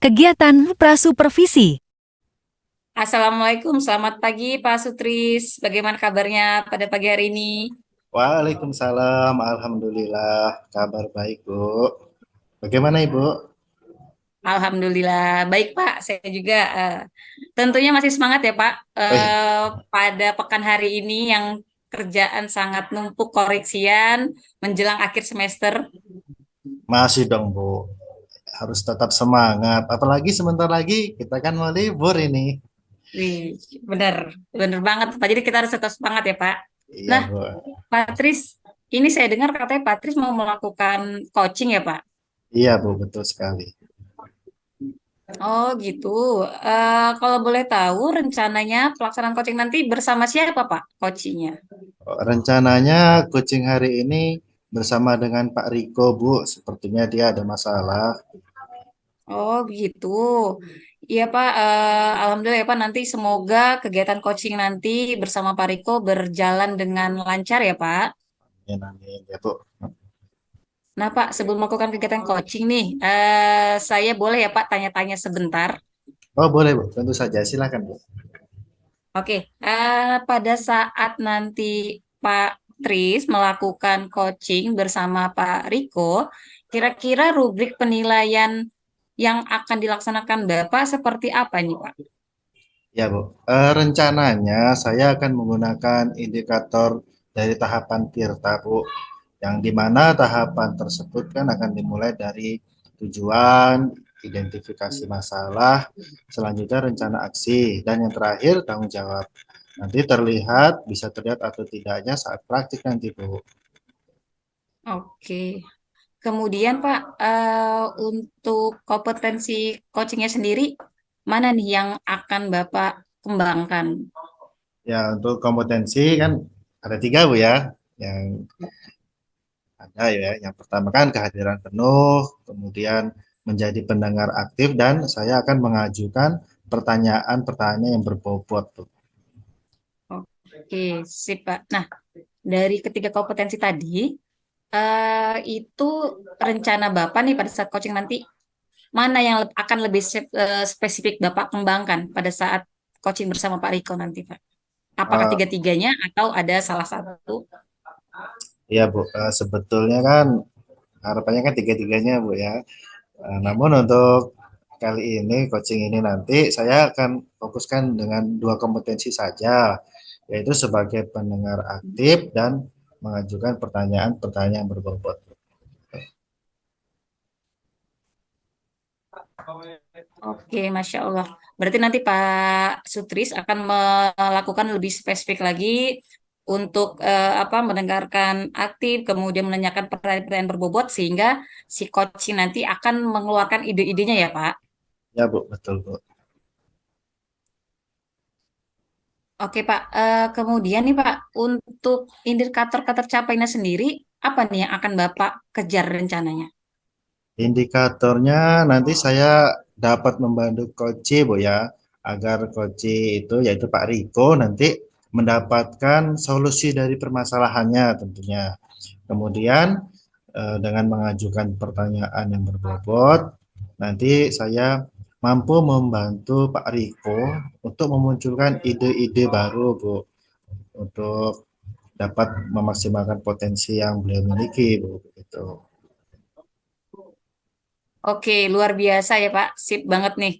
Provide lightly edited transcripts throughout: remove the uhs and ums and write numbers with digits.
Kegiatan prasupervisi. Assalamualaikum, selamat pagi Pak Sutris. Bagaimana kabarnya pada pagi hari ini? Waalaikumsalam, Alhamdulillah, kabar baik Bu. Bagaimana Ibu? Alhamdulillah, baik Pak. Saya juga tentunya masih semangat ya Pak. Eh, Pada pekan hari ini yang kerjaan sangat numpuk koreksian menjelang akhir semester. masih dong Bu, harus tetap semangat. Apalagi sebentar lagi kita kan mau libur ini. Wih, bener, bener banget Pak. Jadi kita harus tetap semangat ya Pak. Iya Nah, Bu. Patris, ini saya dengar katanya Patris mau melakukan coaching ya Pak? Iya Bu, betul sekali. Oh gitu. Kalau boleh tahu rencananya pelaksanaan coaching nanti bersama siapa Pak coachingnya? Rencananya coaching hari ini bersama dengan Pak Riko Bu, sepertinya dia ada masalah. Oh gitu. Iya Pak, Alhamdulillah ya Pak nanti semoga kegiatan coaching nanti bersama Pak Riko berjalan dengan lancar ya Pak. Ya, amin ya Bu. Nah Pak, sebelum melakukan kegiatan coaching nih, saya boleh ya Pak tanya-tanya sebentar? Oh boleh Bu, tentu saja silakan Bu. Oke, pada saat nanti Pak Tris melakukan coaching bersama Pak Riko, kira-kira rubrik penilaian yang akan dilaksanakan Bapak seperti apa nih Pak? Ya Bu, rencananya saya akan menggunakan indikator dari tahapan Tirta Bu, yang dimana tahapan tersebut kan akan dimulai dari tujuan, identifikasi masalah, selanjutnya rencana aksi, dan yang terakhir tanggung jawab. Nanti bisa terlihat atau tidaknya saat praktik nanti Bu. Oke, kemudian Pak, untuk kompetensi coachingnya sendiri, mana nih yang akan Bapak kembangkan? Ya untuk kompetensi kan ada tiga Bu ya, yang ada ya. Yang pertama kan kehadiran penuh, kemudian menjadi pendengar aktif, dan saya akan mengajukan pertanyaan-pertanyaan yang berbobot Bu. Oke, sip Pak. Nah, dari ketiga kompetensi tadi, itu rencana Bapak nih pada saat coaching nanti mana yang akan lebih spesifik Bapak kembangkan pada saat coaching bersama Pak Riko nanti, Pak? Apakah Eh, tiga-tiganya atau ada salah satu? Ya Bu, sebetulnya kan harapannya kan tiga-tiganya Bu ya. Namun untuk kali ini, coaching ini nanti saya akan fokuskan dengan dua kompetensi saja, yaitu sebagai pendengar aktif dan mengajukan pertanyaan-pertanyaan yang berbobot. Oke, Masya Allah. Berarti nanti Pak Sutris akan melakukan lebih spesifik lagi untuk mendengarkan aktif, kemudian menanyakan pertanyaan-pertanyaan berbobot sehingga si coaching nanti akan mengeluarkan ide-idenya ya, Pak. Ya Bu, betul Bu. Oke Pak, kemudian nih Pak, untuk indikator ketercapaiannya sendiri, apa nih yang akan Bapak kejar rencananya? Indikatornya nanti saya dapat membantu coach Bu ya, agar coach itu yaitu Pak Riko nanti mendapatkan solusi dari permasalahannya tentunya. Kemudian dengan mengajukan pertanyaan yang berbobot, nanti saya mampu membantu Pak Riko untuk memunculkan ide-ide baru Bu, untuk dapat memaksimalkan potensi yang beliau miliki Bu. Gitu. Oke, luar biasa ya Pak, sip banget nih.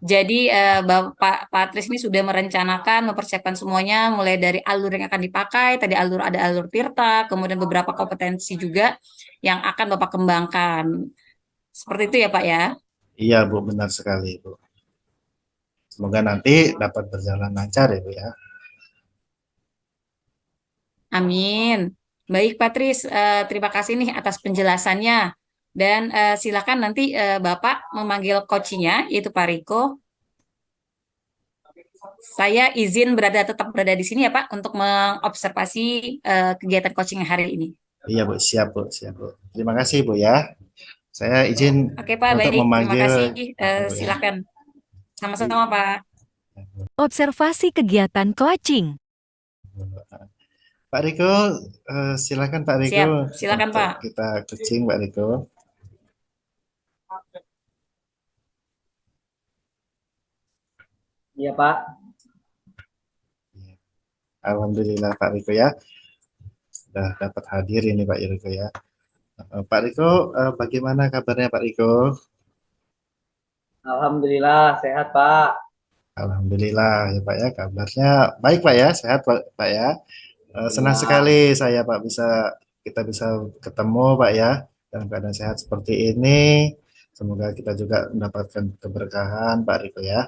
Jadi Bapak Patris ini sudah merencanakan, mempersiapkan semuanya, mulai dari alur yang akan dipakai, tadi ada alur Tirta, kemudian beberapa kompetensi juga yang akan Bapak kembangkan. Seperti itu ya Pak ya. Iya Bu, benar sekali Bu. Semoga nanti dapat berjalan lancar ya Bu ya. Amin. Baik, Patris, terima kasih nih atas penjelasannya. Dan silakan nanti Bapak memanggil coachnya, yaitu Pak Riko. Saya izin tetap berada di sini ya Pak, untuk mengobservasi kegiatan coaching hari ini. Iya Bu, siap Bu, siap Bu. Terima kasih Bu ya. Saya izin Oke Pak, untuk baik. Terima memanggil kasih. Bu ya. Silakan. Sama-sama Pak. Observasi kegiatan coaching. Pak Riko, silakan Pak Riko Siap, silakan untuk Pak. kita coaching Pak Riko. Iya Pak. Alhamdulillah Pak Riko ya, sudah dapat hadir ini Pak Riko ya. Pak Riko, bagaimana kabarnya Pak Riko? Alhamdulillah sehat Pak. Alhamdulillah ya Pak ya, kabarnya baik Pak ya, sehat Pak ya. Senang Alhamdulillah. sekali saya Pak kita bisa ketemu Pak ya dalam keadaan sehat seperti ini. Semoga kita juga mendapatkan keberkahan Pak Riko ya.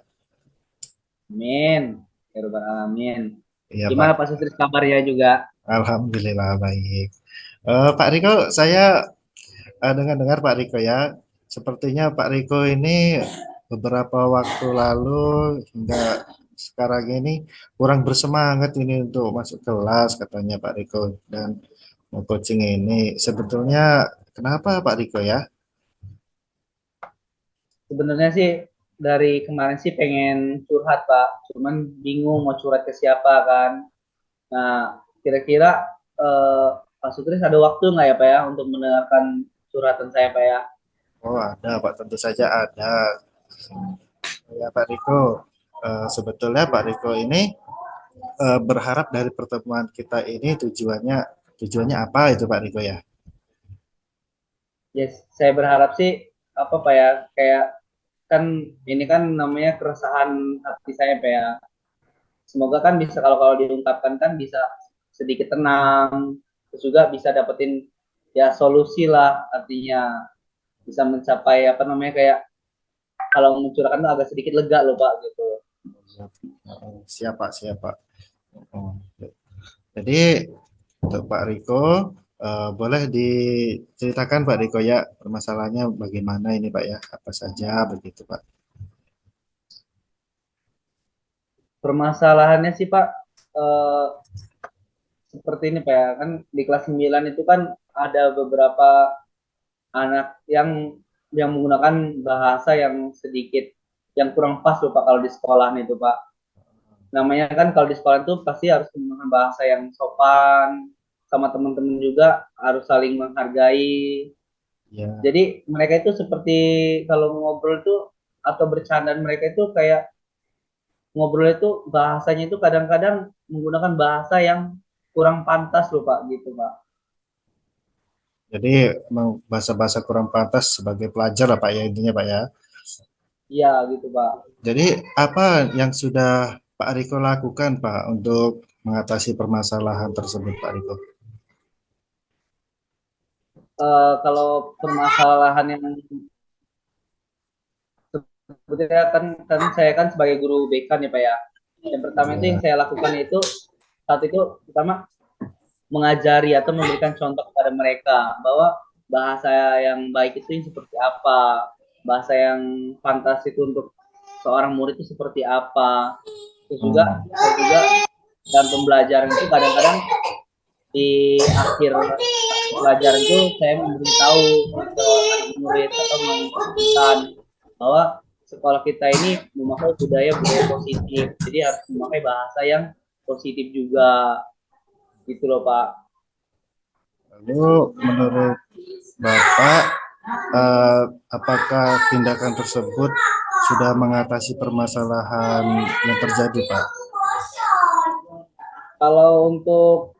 Amin. Ya Rabbal Alamin. Iya Pak. Gimana Pak Sutris kabarnya juga? Alhamdulillah baik. Pak Riko, saya dengar-dengar Pak Riko ya, sepertinya Pak Riko ini beberapa waktu lalu hingga sekarang ini kurang bersemangat ini untuk masuk kelas katanya Pak Riko dan mau coaching ini. Sebetulnya kenapa Pak Riko ya? Sebenarnya sih dari kemarin sih pengen curhat Pak. Cuman bingung mau curhat ke siapa kan. Nah, kira-kira eh, Pak Sutris ada waktu nggak ya Pak ya untuk mendengarkan curhatan saya Pak ya? Oh ada Pak, tentu saja ada. Ya Pak Riko, sebetulnya Pak Riko ini berharap dari pertemuan kita ini tujuannya apa itu Pak Riko ya? Yes, saya berharap sih apa Pak ya, kayak kan ini kan namanya keresahan hati saya Pak ya. Semoga kan bisa kalau kalau diungkapkan kan bisa sedikit tenang, terus juga bisa dapetin ya solusi lah, artinya bisa mencapai apa namanya kayak kalau mencurahkan tuh agak sedikit lega loh Pak gitu. Siapa siapa. Oh, jadi untuk Pak Riko, boleh diceritakan Pak Riko ya permasalahannya bagaimana ini Pak ya, apa saja begitu Pak. Permasalahannya sih Pak eh, seperti ini Pak ya, kan di kelas 9 itu kan ada beberapa anak yang menggunakan bahasa yang sedikit yang kurang pas loh Pak kalau di sekolah itu Pak. Namanya kan kalau di sekolah itu pasti harus menggunakan bahasa yang sopan, sama teman-teman juga harus saling menghargai. Ya, Jadi mereka itu seperti kalau ngobrol tuh atau bercandaan mereka itu kayak ngobrol itu bahasanya itu kadang-kadang menggunakan bahasa yang kurang pantas loh Pak gitu Pak. jadi memang bahasa-bahasa kurang pantas sebagai pelajar lah Pak ya intinya Pak ya. Iya gitu Pak. Jadi apa yang sudah Pak Riko lakukan Pak untuk mengatasi permasalahan tersebut Pak Riko? Kalau permasalahan yang sebetulnya kan saya kan sebagai guru BK nih Pak ya. Yang pertama itu yang Ya, saya lakukan itu saat itu pertama mengajari atau memberikan contoh kepada mereka bahwa bahasa yang baik itu seperti apa, bahasa yang pantas itu untuk seorang murid itu seperti apa. Terus juga hmm, saya juga dalam pembelajaran itu kadang-kadang di akhir pelajaran itu saya memberitahu ke murid atau menginstruksikan bahwa sekolah kita ini memakai budaya positif, jadi harus memakai bahasa yang positif juga gitu loh Pak. lalu menurut Bapak, apakah tindakan tersebut sudah mengatasi permasalahan yang terjadi, Pak? Kalau untuk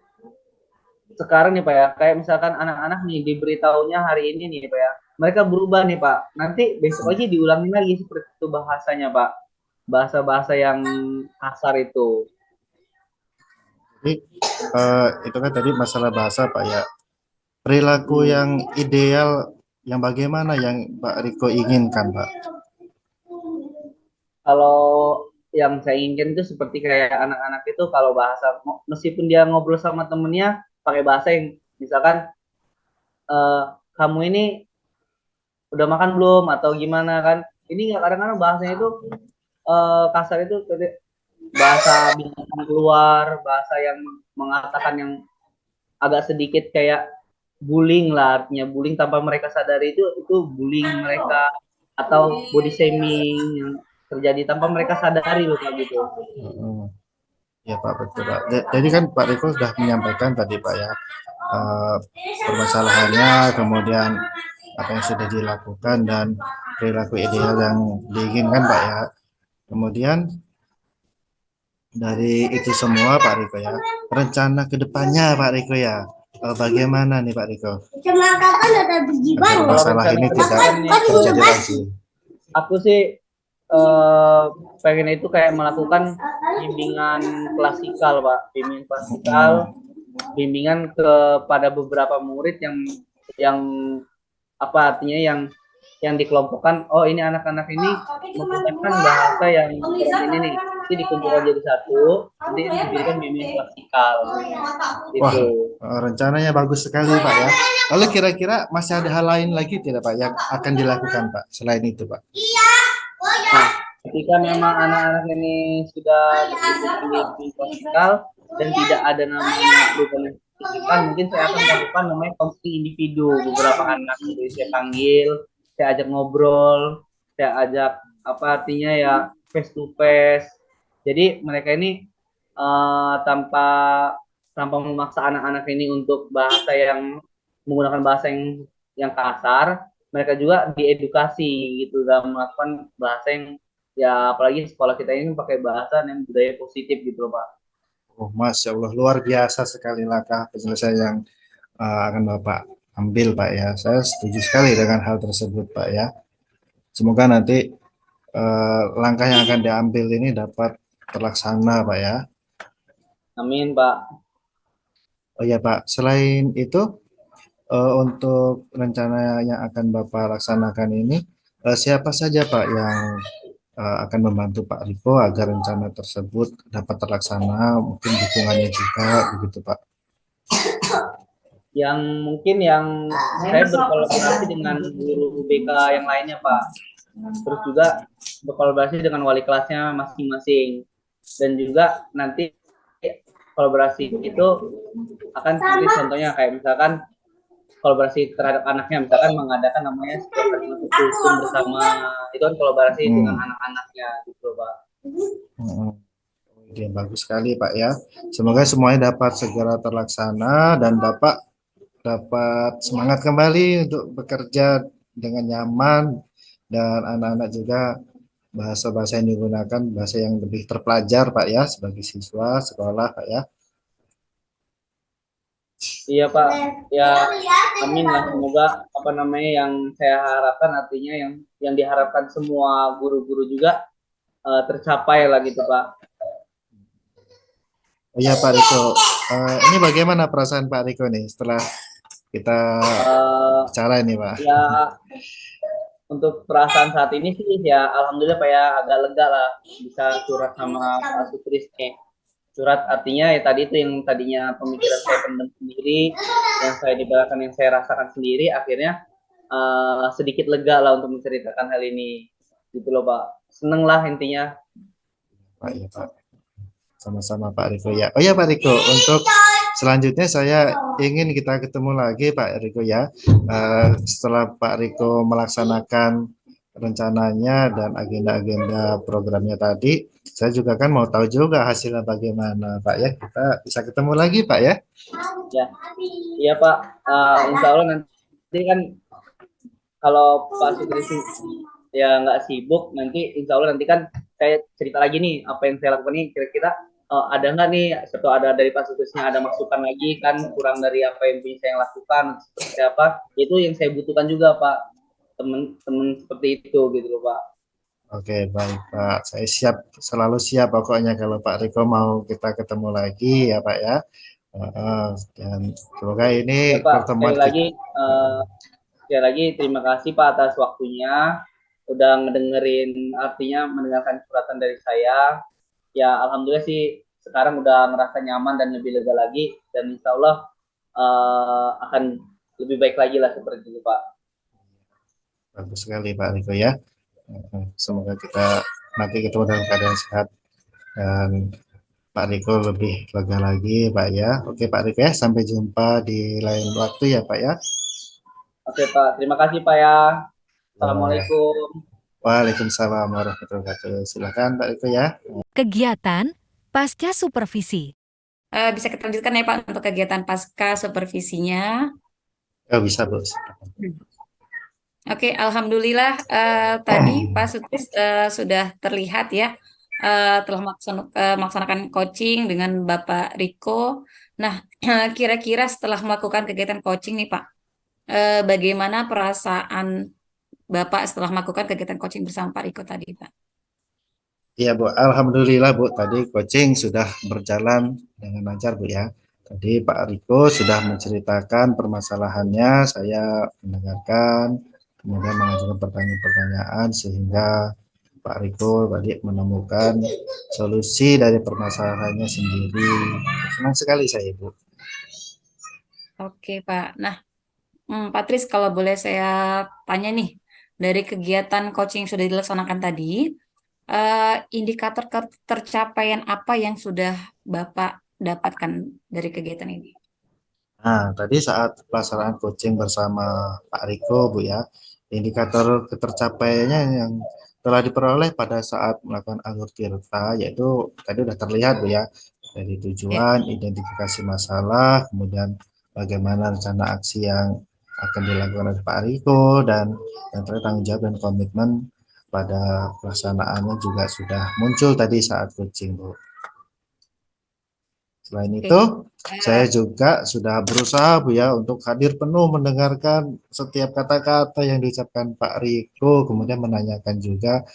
sekarang nih Pak ya, kayak misalkan anak-anak nih diberitahunya hari ini nih Pak ya, mereka berubah nih Pak, nanti besok aja diulangi lagi seperti itu bahasanya Pak, bahasa-bahasa yang kasar itu. Jadi, itu kan tadi masalah bahasa, Pak ya. Perilaku Hmm. yang ideal, yang bagaimana yang Pak Riko inginkan, Pak? Kalau yang saya inginkan itu seperti kayak anak-anak itu kalau bahasa meskipun dia ngobrol sama temennya pakai bahasa yang misalkan eh, kamu ini udah makan belum atau gimana kan, ini nggak kadang-kadang bahasanya itu kasar itu bahasa binatang keluar, bahasa yang mengatakan yang agak sedikit kayak bullying lah, artinya bullying tanpa mereka sadari itu bullying mereka atau body shaming yang terjadi tanpa mereka sadari loh kayak gitu. Ya Pak, betul Pak. Jadi kan Pak Riko sudah menyampaikan tadi Pak ya, eh, permasalahannya, kemudian apa yang sudah dilakukan dan perilaku ideal yang diinginkan Pak ya. Kemudian dari itu semua Pak Riko ya, rencana ke depannya Pak Riko ya, bagaimana nih Pak Riko? Agar Kalau masalah rencana ini ke tidak depannya itu terjadi lagi. aku sih eh pengen itu kayak melakukan bimbingan klasikal, Pak. Bimbingan klasikal, bimbingan kepada beberapa murid yang apa artinya yang dikelompokkan, oh ini anak-anak ini menggunakan bahasa yang seperti ini nih, nanti dikumpulkan jadi satu, nanti diberikan bimbingan klasikal Wah, gitu. rencananya bagus sekali Pak ya. Lalu kira-kira masih ada hal lain lagi tidak Pak yang akan dilakukan Pak selain itu Pak? Nah, ketika memang anak-anak ini sudah diberikan bimbingan klasikal dan tidak ada namanya perubahan signifikan, mungkin saya akan melakukan namanya konseling individu beberapa anak. Jadi saya panggil, saya ajak ngobrol, saya ajak apa artinya ya face to face. Jadi mereka ini tanpa tanpa memaksa anak-anak ini untuk bahasa yang menggunakan bahasa yang kasar, mereka juga diedukasi gitu dalam melakukan bahasa yang ya apalagi sekolah kita ini pakai bahasa yang budaya positif gitu loh Pak. Oh, Masya Allah, luar biasa sekali langkah penyelesaian yang akan Bapak ambil Pak ya. Saya setuju sekali dengan hal tersebut Pak ya. Semoga nanti langkah yang akan diambil ini dapat terlaksana Pak ya. Amin Pak. Oh ya Pak, selain itu untuk rencana yang akan Bapak laksanakan ini, siapa saja Pak yang akan membantu Pak Riko agar rencana tersebut dapat terlaksana, mungkin dukungannya juga begitu Pak. Yang mungkin yang saya berkolaborasi dengan guru BK yang lainnya Pak. Terus juga berkolaborasi dengan wali kelasnya masing-masing. Dan juga nanti kolaborasi itu akan seperti contohnya kayak misalkan kolaborasi terhadap anaknya, misalkan mengadakan namanya sekolah kultum bersama, itu kan kolaborasi dengan anak-anaknya gitu Pak. Dia bagus sekali Pak ya. Semoga semuanya dapat segera terlaksana dan Bapak dapat semangat kembali untuk bekerja dengan nyaman dan anak-anak juga bahasa-bahasa yang digunakan bahasa yang lebih terpelajar Pak ya sebagai siswa sekolah Pak ya. Iya Pak, ya amin lah, semoga apa namanya yang saya harapkan artinya yang diharapkan semua guru-guru juga tercapai lah gitu Pak. Oh iya Pak Riko, ini bagaimana perasaan Pak Riko nih setelah kita bicara ini Pak? Ya untuk perasaan saat ini sih ya alhamdulillah Pak ya agak lega lah bisa curhat sama Pak Sutris nih. Surat artinya ya tadi itu yang tadinya pemikiran saya pendam sendiri, yang saya dibalakan, yang saya rasakan sendiri, akhirnya sedikit lega lah untuk menceritakan hal ini, gitu loh Pak. Seneng lah intinya. Pak ya Pak, sama-sama Pak Riko ya. Oh ya Pak Riko, untuk selanjutnya saya ingin kita ketemu lagi Pak Riko ya. Setelah Pak Riko melaksanakan rencananya dan agenda-agenda programnya tadi, saya juga kan mau tahu juga hasilnya bagaimana Pak ya. Kita bisa ketemu lagi Pak ya. Ya, iya Pak. Insya Allah nanti kan kalau Pak Sutris ya nggak sibuk, nanti Insya Allah nanti kan saya cerita lagi nih apa yang saya lakukan ini kira-kira ada nggak nih atau ada dari Pak Sutrisnya ada masukan lagi kan kurang dari apa yang bisa saya lakukan seperti apa itu yang saya butuhkan juga Pak teman-teman seperti itu gitu loh Pak. Oke, baik Pak. Saya siap, selalu siap pokoknya kalau Pak Riko mau kita ketemu lagi ya Pak ya. Dan semoga ini Ya Pak, pertemuan sekali lagi terima kasih Pak atas waktunya udah ngedengerin artinya mendengarkan curhatan dari saya. Ya alhamdulillah sih sekarang udah merasa nyaman dan lebih lega lagi dan insya Allah akan lebih baik lagi lah seperti itu Pak. bagus sekali Pak Riko ya. Semoga kita nanti ketemu dalam keadaan sehat dan Pak Riko lebih lega lagi Pak ya. Oke Pak Riko ya, sampai jumpa di lain waktu ya Pak ya. Oke Pak, terima kasih Pak ya. Assalamualaikum. Waalaikumsalam warahmatullahi wabarakatuh. Silakan Pak Riko ya. Kegiatan pasca supervisi. Bisa kita lanjutkan ya Pak untuk kegiatan pasca supervisinya. Oh, bisa Bos. Oke, alhamdulillah tadi Pak Sutris sudah terlihat ya telah melaksanakan coaching dengan Bapak Riko. Nah, kira-kira setelah melakukan kegiatan coaching nih Pak, bagaimana perasaan Bapak setelah melakukan kegiatan coaching bersama Pak Riko tadi Pak? Iya Bu, Alhamdulillah Bu, tadi coaching sudah berjalan dengan lancar Bu ya. Tadi Pak Riko sudah menceritakan permasalahannya, saya mendengarkan, kemudian mengajukan pertanyaan-pertanyaan sehingga Pak Riko tadi menemukan solusi dari permasalahannya sendiri. Senang sekali saya Bu. Oke Pak. Nah, Pak Tris, kalau boleh saya tanya nih, dari kegiatan coaching yang sudah dilaksanakan tadi, indikator tercapaian apa yang sudah Bapak dapatkan dari kegiatan ini? Nah, tadi saat pelaksanaan coaching bersama Pak Riko, Bu ya, indikator ketercapaiannya yang telah diperoleh pada saat melakukan alur tirta, yaitu tadi sudah terlihat Bu ya, dari Ya, tujuan, identifikasi masalah, kemudian bagaimana rencana aksi yang akan dilakukan oleh Pak Riko, dan yang terakhir tanggung jawab dan komitmen pada pelaksanaannya juga sudah muncul tadi saat coaching, Bu. Selain oke. itu, saya Eh, juga sudah berusaha Bu ya untuk hadir penuh mendengarkan setiap kata-kata yang diucapkan Pak Riko, kemudian menanyakan juga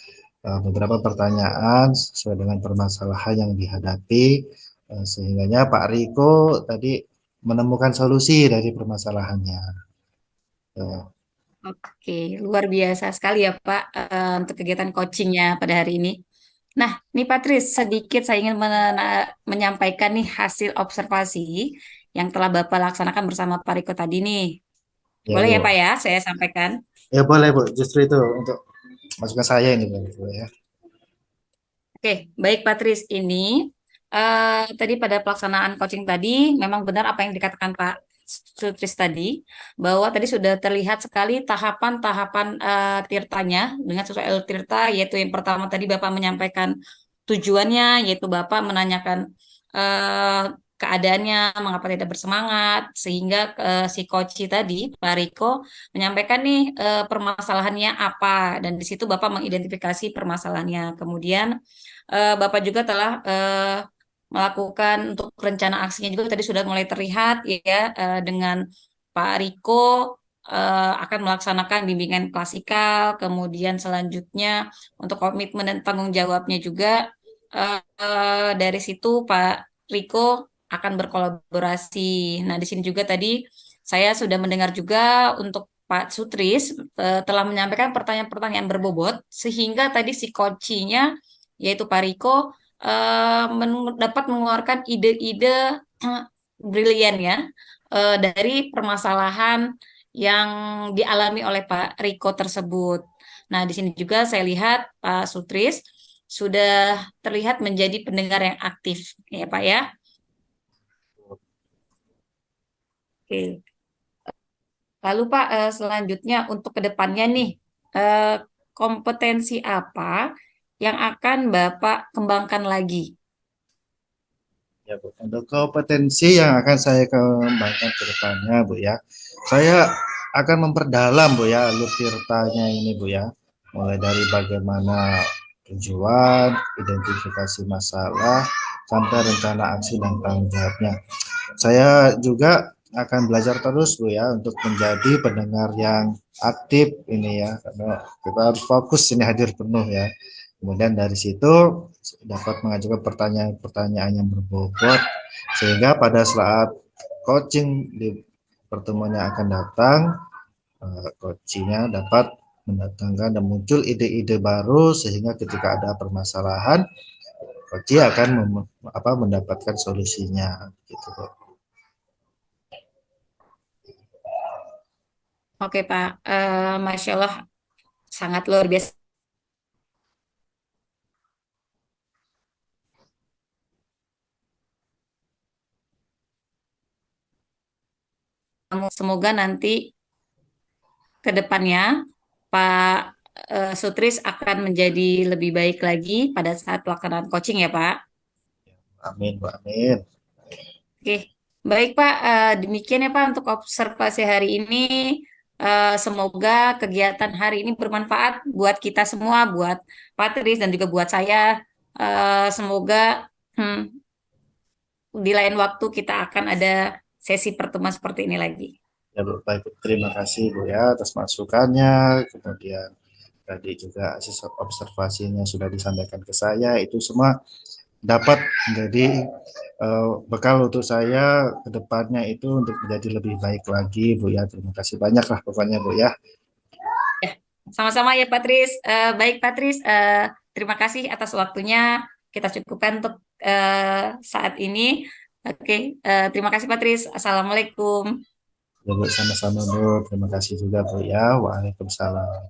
beberapa pertanyaan sesuai dengan permasalahan yang dihadapi, sehingganya Pak Riko tadi menemukan solusi dari permasalahannya. Oke, luar biasa sekali ya Pak untuk kegiatan coachingnya pada hari ini. Nah, nih Patris, sedikit saya ingin menyampaikan nih hasil observasi yang telah Bapak laksanakan bersama Pak Riko tadi nih. Ya Boleh ya Pak Bu, ya, saya sampaikan. ya boleh Bu, justru itu untuk masukan saya ini Bu ya. Oke, baik Patris, ini tadi pada pelaksanaan coaching tadi, memang benar apa yang dikatakan Pak Sutris tadi, bahwa tadi sudah terlihat sekali tahapan-tahapan tirtanya dengan sesuai alur tirta, yaitu yang pertama tadi Bapak menyampaikan tujuannya, yaitu Bapak menanyakan eh, keadaannya, mengapa tidak bersemangat, sehingga si coach tadi, Pak Riko, menyampaikan nih permasalahannya apa, dan di situ Bapak mengidentifikasi permasalahannya. Kemudian Bapak juga telah melakukan untuk rencana aksinya juga tadi sudah mulai terlihat ya dengan Pak Riko akan melaksanakan bimbingan klasikal, kemudian selanjutnya untuk komitmen dan tanggung jawabnya juga dari situ Pak Riko akan berkolaborasi. Nah, di sini juga tadi saya sudah mendengar juga untuk Pak Sutris telah menyampaikan pertanyaan-pertanyaan berbobot sehingga tadi si coaching-nya yaitu Pak Riko dapat mengeluarkan ide-ide brilian ya dari permasalahan yang dialami oleh Pak Riko tersebut. Nah, di sini juga saya lihat Pak Sutris sudah terlihat menjadi pendengar yang aktif, ya Pak ya. Oke. Lalu Pak, selanjutnya untuk kedepannya nih, eh, kompetensi apa yang akan Bapak kembangkan lagi? Ya Bu, untuk kompetensi yang akan saya kembangkan ke depannya Bu ya, saya akan memperdalam Bu ya alur tirtanya ini Bu ya, mulai dari bagaimana tujuan, identifikasi masalah, sampai rencana aksi dan tanggung jawabnya. Saya juga akan belajar terus Bu ya untuk menjadi pendengar yang aktif ini ya, karena kita harus fokus ini hadir penuh ya. Kemudian dari situ dapat mengajukan pertanyaan-pertanyaan yang berbobot sehingga pada saat coaching di pertemuan yang akan datang, coachingnya dapat mendatangkan dan muncul ide-ide baru sehingga ketika ada permasalahan, coach akan mendapatkan solusinya gitu. Oke Pak, Masya Allah sangat luar biasa. Semoga nanti ke depannya Pak Sutris akan menjadi lebih baik lagi pada saat pelaksanaan coaching ya Pak. Amin, Bu, amin. Oke, baik Pak. Demikian ya Pak untuk observasi hari ini. Semoga kegiatan hari ini bermanfaat buat kita semua, buat Patris dan juga buat saya. Semoga di lain waktu kita akan ada sesi pertemuan seperti ini lagi. Ya, Bu. Baik, Bu. Terima kasih Bu ya atas masukannya. Kemudian tadi juga observasinya sudah disampaikan ke saya. Itu semua dapat menjadi bekal untuk saya ke depannya itu untuk menjadi lebih baik lagi Bu ya. Terima kasih banyak lah pokoknya Bu ya. Sama-sama ya Patris. Baik Patris, terima kasih atas waktunya. Kita cukupkan untuk saat ini. Oke, terima kasih Patris. Assalamualaikum. Ya Bu, sama-sama Bu. Terima kasih juga Bu ya. Waalaikumsalam.